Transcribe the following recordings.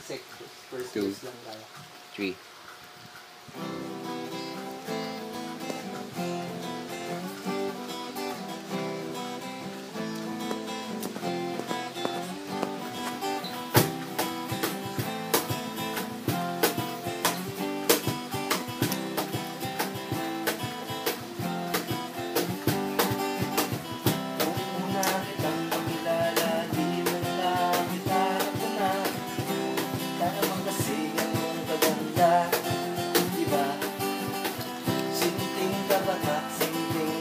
First 2, kiss lang tayo. 3.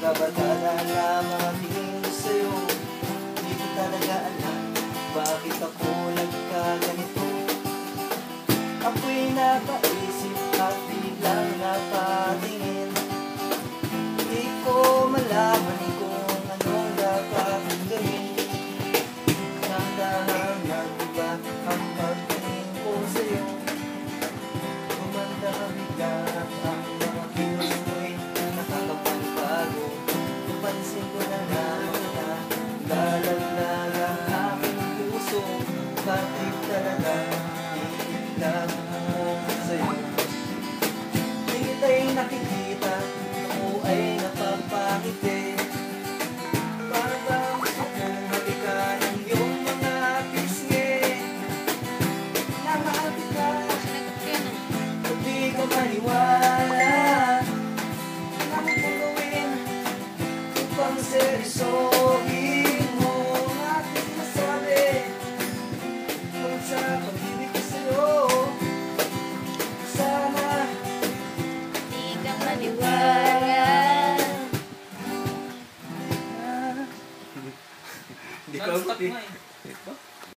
Kabatada na mga tingin ko sa'yo. Di ko talaga alam bakit ako nagkaganito. Ako'y napaisip at biglang napatingin. Di ko malaman kung anong dapat gawin. Dahan-dahan ba ang pagtingin ko sa'yo? Gumanda ka bigla at ang mga kilos ko'y nakakapagbago. Pansin ko na lang na lalaglag ang aking puso. Bakit talaga iilag mo sa'yo? Di kita'y nakikita